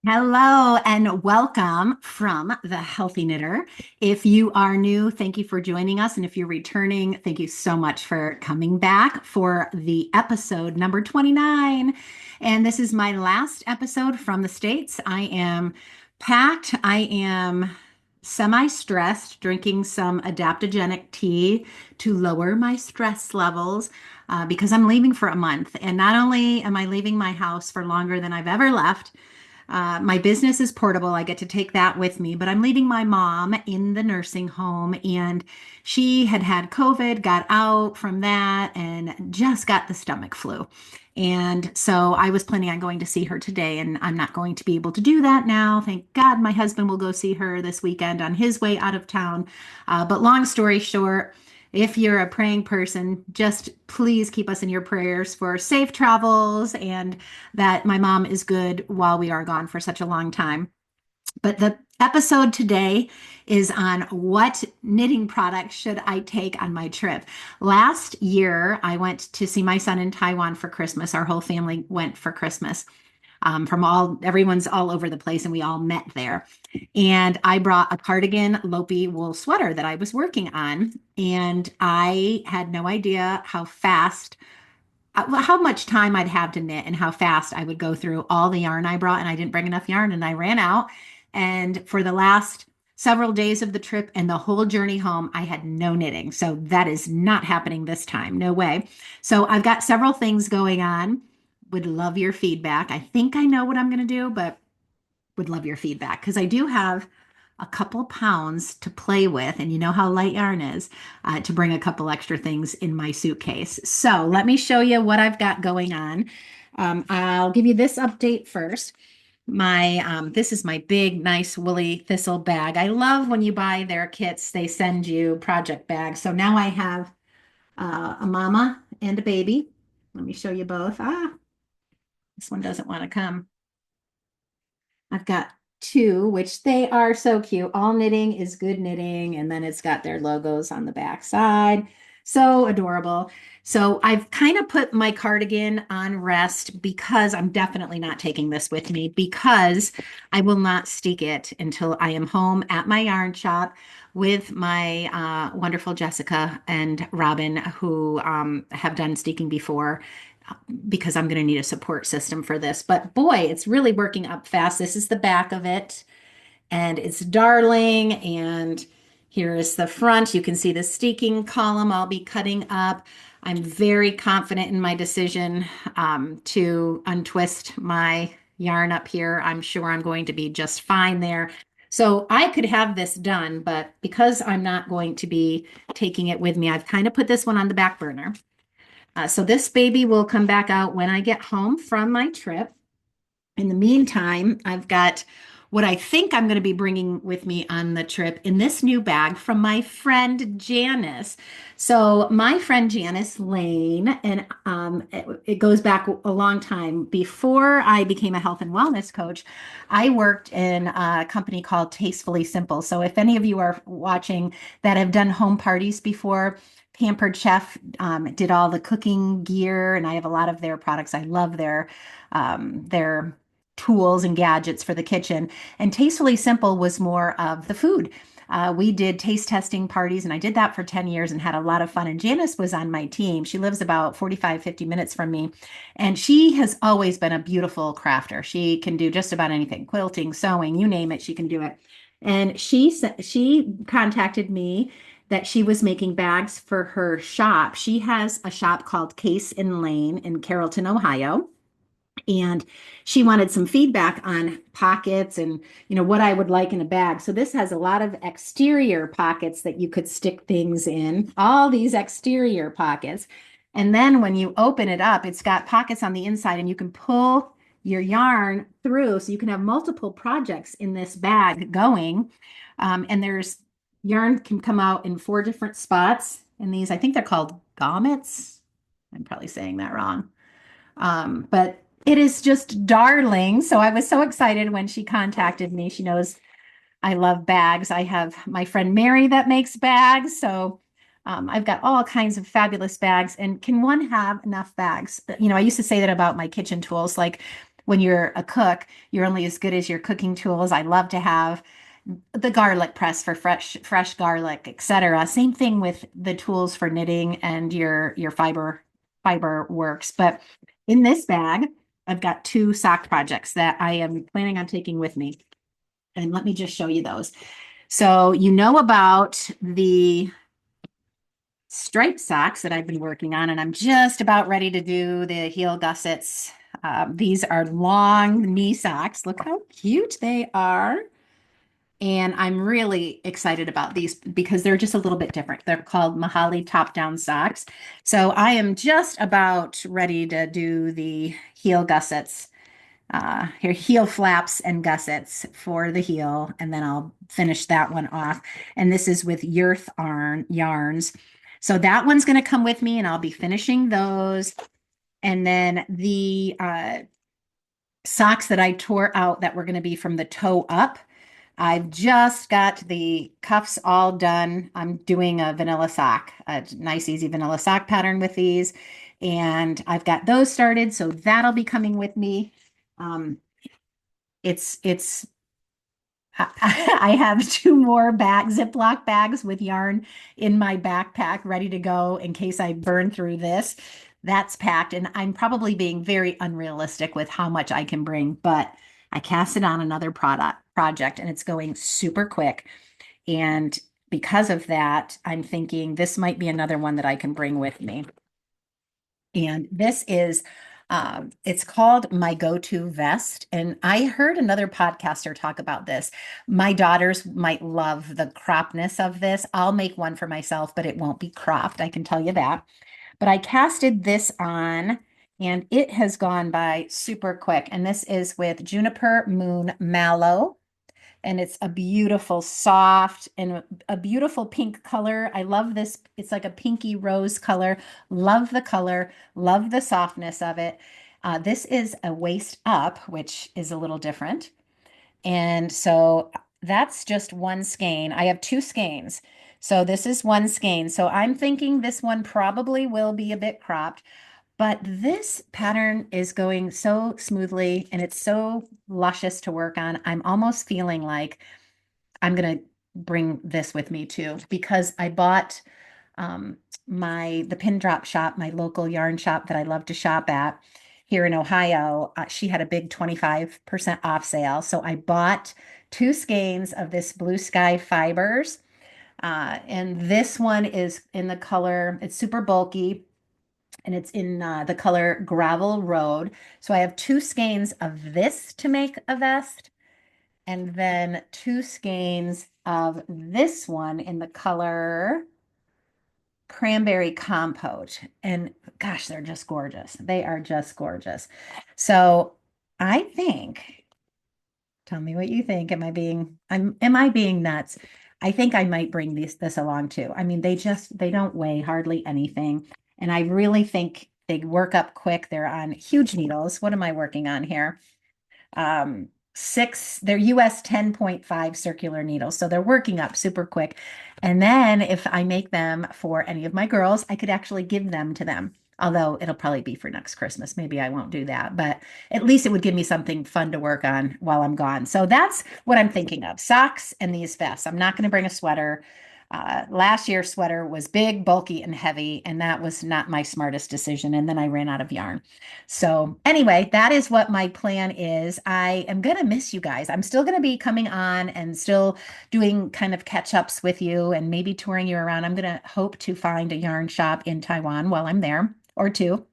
Hello and welcome from the Healthy Knitter. If you are new, thank you for joining us. And if you're returning, thank you so much for coming back for the episode number 29. And this is my last episode from the States. I am packed. I am semi-stressed, drinking some adaptogenic tea to lower my stress levels because I'm leaving for a month. And not only am I leaving my house for longer than I've ever left, my business is portable. I get to take that with me, but I'm leaving my mom in the nursing home, and she had had COVID, got out from that, and just got the stomach flu. And so I was planning on going to see her today, and I'm not going to be able to do that now. Thank God my husband will go see her this weekend on his way out of town. But long story short, if you're a praying person, just please keep us in your prayers for safe travels and that my mom is good while we are gone for such a long time. But the episode today is on what knitting products should I take on my trip. Last year, I went to see my son in Taiwan for Christmas. Our whole family went for Christmas. Everyone's all over the place, and we all met there. And I brought a cardigan Lopi wool sweater that I was working on, and I had no idea how much time I'd have to knit and how fast I would go through all the yarn I brought. And I didn't bring enough yarn, and I ran out. And for the last several days of the trip and the whole journey home, I had no knitting. So that is not happening this time. No way. So I've got several things going on. Would love your feedback. I think I know what I'm going to do, but would love your feedback because I do have a couple pounds to play with, and you know how light yarn is, to bring a couple extra things in my suitcase. So let me show you what I've got going on. I'll give you this update first. This is my big, nice woolly thistle bag. I love when you buy their kits, they send you project bags. So now I have a mama and a baby. Let me show you both. This one doesn't want to come. I've got two, which they are so cute. All knitting is good knitting. And then it's got their logos on the back side. So adorable. So I've kind of put my cardigan on rest because I'm definitely not taking this with me because I will not steek it until I am home at my yarn shop with my wonderful Jessica and Robin, who have done steeking before because I'm going to need a support system for this. But boy, it's really working up fast. This is the back of it, and it's darling. And here is the front. You can see the steeking column I'll be cutting up. I'm very confident in my decision to untwist my yarn up here. I'm sure I'm going to be just fine there. So I could have this done, but because I'm not going to be taking it with me, I've kind of put this one on the back burner. So this baby will come back out when I get home from my trip. In the meantime, I've got what I think I'm going to be bringing with me on the trip in this new bag from my friend Janice. So my friend Janice Lane, and it goes back a long time. Before I became a health and wellness coach, I worked in a company called Tastefully Simple. So if any of you are watching that have done home parties before, Pampered Chef did all the cooking gear, and I have a lot of their products. I love their tools and gadgets for the kitchen. And Tastefully Simple was more of the food. We did taste testing parties, and I did that for 10 years and had a lot of fun. And Janice was on my team. She lives about 45, 50 minutes from me. And she has always been a beautiful crafter. She can do just about anything, quilting, sewing, you name it, she can do it. And she contacted me that she was making bags for her shop. She has a shop called Case and Lane in Carrollton, Ohio. And she wanted some feedback on pockets and what I would like in a bag. So this has a lot of exterior pockets that you could stick things in, all these exterior pockets. And then when you open it up, it's got pockets on the inside, and you can pull your yarn through, so you can have multiple projects in this bag going. And there's yarn can come out in 4 different spots. And these, I think they're called gommets. I'm probably saying that wrong. But it is just darling. So I was so excited when she contacted me. She knows I love bags. I have my friend Mary that makes bags. So I've got all kinds of fabulous bags. And can one have enough bags? I used to say that about my kitchen tools. Like when you're a cook, you're only as good as your cooking tools. I love to have the garlic press for fresh garlic, etc. Same thing with the tools for knitting and your fiber works. But in this bag, I've got two sock projects that I am planning on taking with me. And let me just show you those. So you know about the striped socks that I've been working on, and I'm just about ready to do the heel gussets. These are long knee socks. Look how cute they are. And I'm really excited about these because they're just a little bit different. They're called Mahalle top-down socks. So I am just about ready to do the heel gussets, here heel flaps and gussets for the heel, and then I'll finish that one off. And this is with Urth yarns. So that one's going to come with me, and I'll be finishing those. And then the socks that I tore out that were going to be from the toe up, I've just got the cuffs all done. I'm doing a vanilla sock, a nice, easy vanilla sock pattern with these. And I've got those started. So that'll be coming with me. Um, it's I have two more Ziploc bags with yarn in my backpack ready to go in case I burn through this. That's packed, and I'm probably being very unrealistic with how much I can bring, but I cast it on another project and it's going super quick. And because of that, I'm thinking this might be another one that I can bring with me. And this is, it's called My Go-To Vest. And I heard another podcaster talk about this. My daughters might love the cropness of this. I'll make one for myself, but it won't be cropped. I can tell you that. But I casted this on and it has gone by super quick. And this is with Juniper Moon Mallow, and it's a beautiful soft and a beautiful pink color. I love this. It's like a pinky rose color. Love the color, love the softness of it. This is a waist up, which is a little different. And so that's just one skein. I have two skeins. So this is one skein. So I'm thinking this one probably will be a bit cropped. But this pattern is going so smoothly and it's so luscious to work on. I'm almost feeling like I'm going to bring this with me too, because I bought the pin drop shop, my local yarn shop that I love to shop at here in Ohio. She had a big 25% off sale. So I bought two skeins of this blue sky fibers. And this one is in the color, it's super bulky, and it's in the color Gravel Road. So I have two skeins of this to make a vest, and then two skeins of this one in the color Cranberry Compote. And gosh, they're just gorgeous. They are just gorgeous. So I think, tell me what you think. Am I being nuts? I think I might bring this along too. I mean, they don't weigh hardly anything. And I really think they work up quick. They're on huge needles. What am I working on here? They're US 10.5 circular needles. So they're working up super quick. And then if I make them for any of my girls, I could actually give them to them. Although it'll probably be for next Christmas. Maybe I won't do that, but at least it would give me something fun to work on while I'm gone. So that's what I'm thinking of, socks and these vests. I'm not going to bring a sweater. Last year's sweater was big, bulky, and heavy, and that was not my smartest decision. And then I ran out of yarn. So anyway, that is what my plan is. I am going to miss you guys. I'm still going to be coming on and still doing kind of catch-ups with you and maybe touring you around. I'm going to hope to find a yarn shop in Taiwan while I'm there, or two.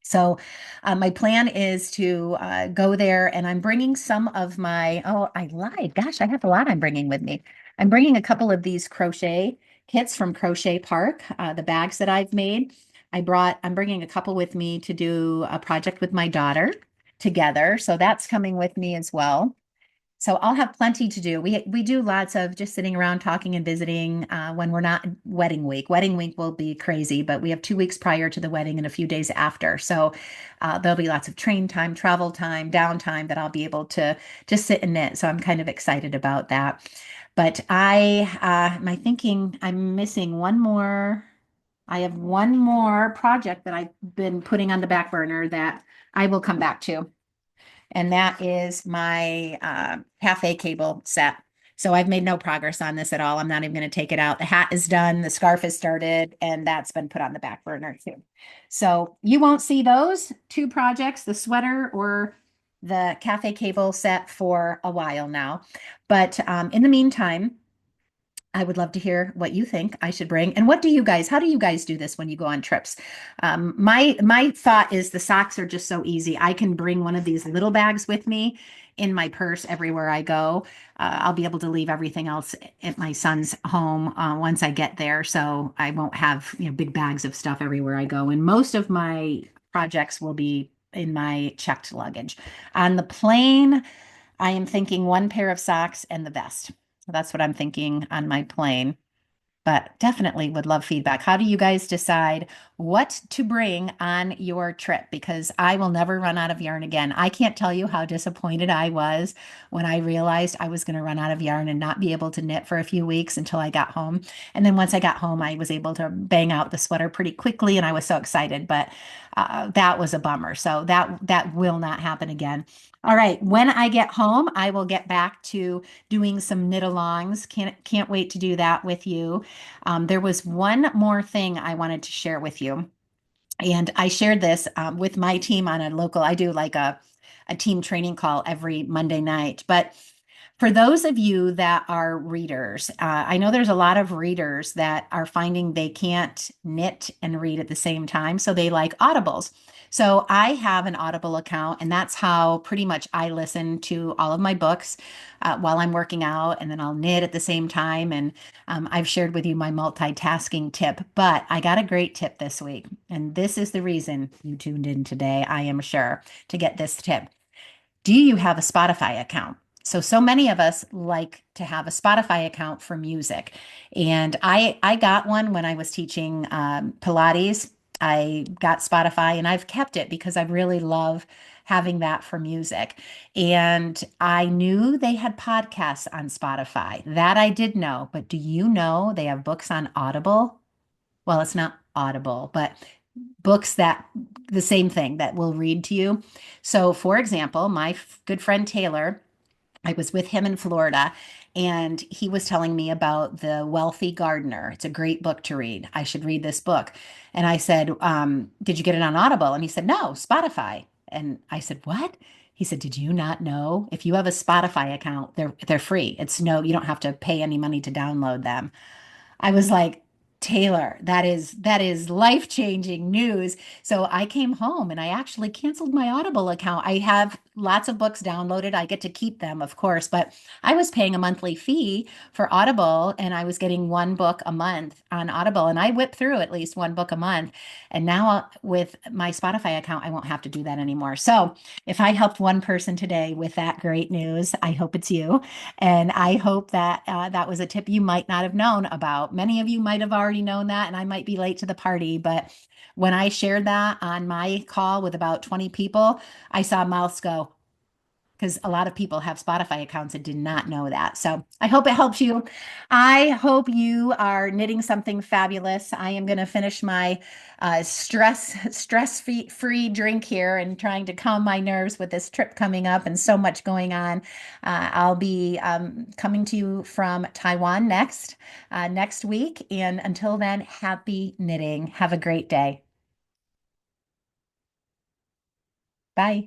So my plan is to go there, and I'm bringing some of my, oh, I lied. Gosh, I have a lot I'm bringing with me. I'm bringing a couple of these crochet kits from Crochet Park, the bags that I've made. I'm bringing a couple with me to do a project with my daughter together. So that's coming with me as well. So I'll have plenty to do. We do lots of just sitting around talking and visiting when we're not wedding week. Wedding week will be crazy, but we have 2 weeks prior to the wedding and a few days after. So there'll be lots of train time, travel time, downtime that I'll be able to just sit and knit. So I'm kind of excited about that. But my thinking, I'm missing one more. I have one more project that I've been putting on the back burner that I will come back to. and that is my cafe cable set. So I've made no progress on this at all. I'm not even going to take it out. The hat is done, the scarf has started, and that's been put on the back burner too. So you won't see those two projects, the sweater or the cafe cable set, for a while now. But in the meantime, I would love to hear what you think I should bring. And what do you guys, how do you guys do this when you go on trips? My thought is the socks are just so easy. I can bring one of these little bags with me in my purse everywhere I go. I'll be able to leave everything else at my son's home once I get there. So I won't have, big bags of stuff everywhere I go. And most of my projects will be in my checked luggage. On the plane, I am thinking one pair of socks and the vest. That's what I'm thinking on my plane, but definitely would love feedback. How do you guys decide what to bring on your trip? Because I will never run out of yarn again. I can't tell you how disappointed I was when I realized I was going to run out of yarn and not be able to knit for a few weeks until I got home. And then once I got home, I was able to bang out the sweater pretty quickly, and I was so excited. But that was a bummer. So that will not happen again. All right, when I get home, I will get back to doing some knit alongs. Can't wait to do that with you. There was one more thing I wanted to share with you. And I shared this with my team on a local, I do like a team training call every Monday night. But for those of you that are readers, I know there's a lot of readers that are finding they can't knit and read at the same time. So they like audibles. So I have an Audible account, and that's how pretty much I listen to all of my books while I'm working out, and then I'll knit at the same time. And I've shared with you my multitasking tip, but I got a great tip this week. And this is the reason you tuned in today, I am sure, to get this tip. Do you have a Spotify account? So many of us like to have a Spotify account for music. And I got one when I was teaching Pilates. I got Spotify and I've kept it because I really love having that for music. And I knew they had podcasts on Spotify. That I did know. But do you know they have books on Audible? Well, it's not Audible, but books that the same thing that will read to you. So, for example, my good friend Taylor, I was with him in Florida, and he was telling me about The Wealthy Gardener. It's a great book to read. I should read this book. And I said, did you get it on Audible? And he said, no, Spotify. And I said, what? He said, did you not know if you have a Spotify account, they're free. It's no, you don't have to pay any money to download them. I was like, Taylor, that is life-changing news. So I came home and I actually canceled my Audible account. I have lots of books downloaded. I get to keep them, of course, but I was paying a monthly fee for Audible, and I was getting one book a month on Audible, and I whip through at least one book a month. And now with my Spotify account, I won't have to do that anymore. So if I helped one person today with that great news, I hope it's you. And I hope that that was a tip you might not have known about. Many of you might have already known that, and I might be late to the party. But when I shared that on my call with about 20 people, I saw mouths go, because a lot of people have Spotify accounts and did not know that. So I hope it helps you. I hope you are knitting something fabulous. I am going to finish my stress free drink here and trying to calm my nerves with this trip coming up and so much going on. I'll be coming to you from Taiwan next week. And until then, happy knitting. Have a great day. Bye.